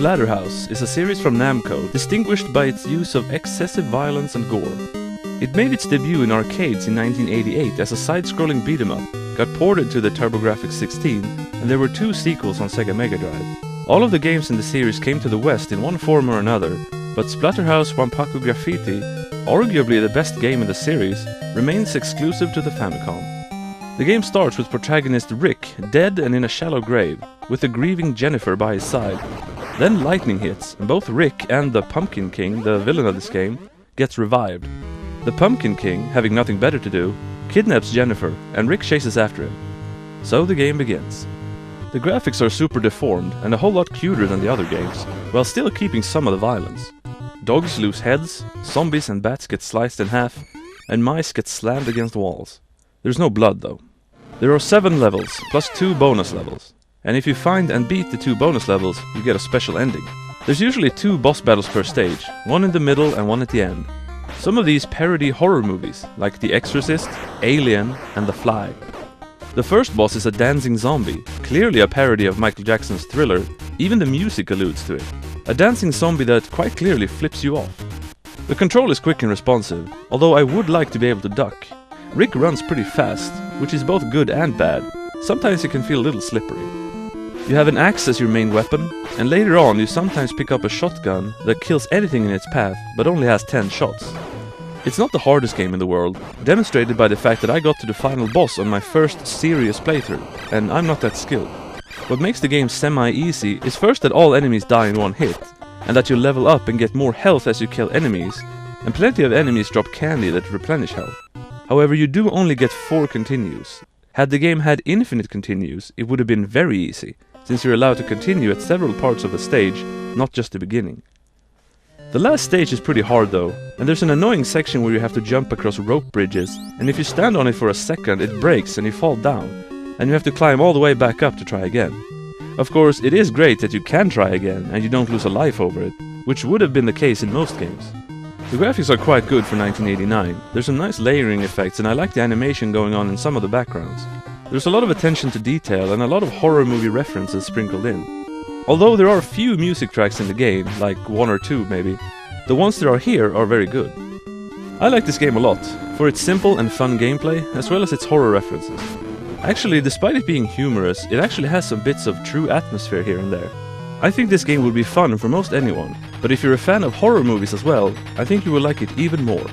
Splatterhouse is a series from Namco distinguished by its use of excessive violence and gore. It made its debut in arcades in 1988 as a side-scrolling beat-em-up, got ported to the TurboGrafx 16, and there were 2 sequels on Sega Mega Drive. All of the games in the series came to the West in one form or another, but Splatterhouse Wanpaku Graffitti, arguably the best game in the series, remains exclusive to the Famicom. The game starts with protagonist Rick dead and in a shallow grave, with a grieving Jennifer by his side. Then lightning hits, and both Rick and the Pumpkin King, the villain of this game, gets revived. The Pumpkin King, having nothing better to do, kidnaps Jennifer, and Rick chases after him. So the game begins. The graphics are super deformed and a whole lot cuter than the other games, while still keeping some of the violence. Dogs lose heads, zombies and bats get sliced in half, and mice get slammed against walls. There's no blood though. There are 7 levels, plus 2 bonus levels. And if you find and beat the 2 bonus levels, you get a special ending. There's usually 2 boss battles per stage, one in the middle and one at the end. Some of these parody horror movies, like The Exorcist, Alien and The Fly. The first boss is a dancing zombie, clearly a parody of Michael Jackson's Thriller, even the music alludes to it. A dancing zombie that quite clearly flips you off. The control is quick and responsive, although I would like to be able to duck. Rick runs pretty fast, which is both good and bad. Sometimes it can feel a little slippery. You have an axe as your main weapon, and later on you sometimes pick up a shotgun that kills anything in its path, but only has 10 shots. It's not the hardest game in the world, demonstrated by the fact that I got to the final boss on my first serious playthrough, and I'm not that skilled. What makes the game semi-easy is first that all enemies die in one hit, and that you level up and get more health as you kill enemies, and plenty of enemies drop candy that replenish health. However, you do only get 4 continues. Had the game had infinite continues, it would have been very easy, since you're allowed to continue at several parts of the stage, not just the beginning. The last stage is pretty hard though, and there's an annoying section where you have to jump across rope bridges, and if you stand on it for a second it breaks and you fall down, and you have to climb all the way back up to try again. Of course, it is great that you can try again and you don't lose a life over it, which would have been the case in most games. The graphics are quite good for 1989, there's some nice layering effects and I like the animation going on in some of the backgrounds. There's a lot of attention to detail and a lot of horror movie references sprinkled in. Although there are few music tracks in the game, like 1 or 2 maybe, the ones that are here are very good. I like this game a lot, for its simple and fun gameplay, as well as its horror references. Actually, despite it being humorous, it actually has some bits of true atmosphere here and there. I think this game would be fun for most anyone, but if you're a fan of horror movies as well, I think you will like it even more.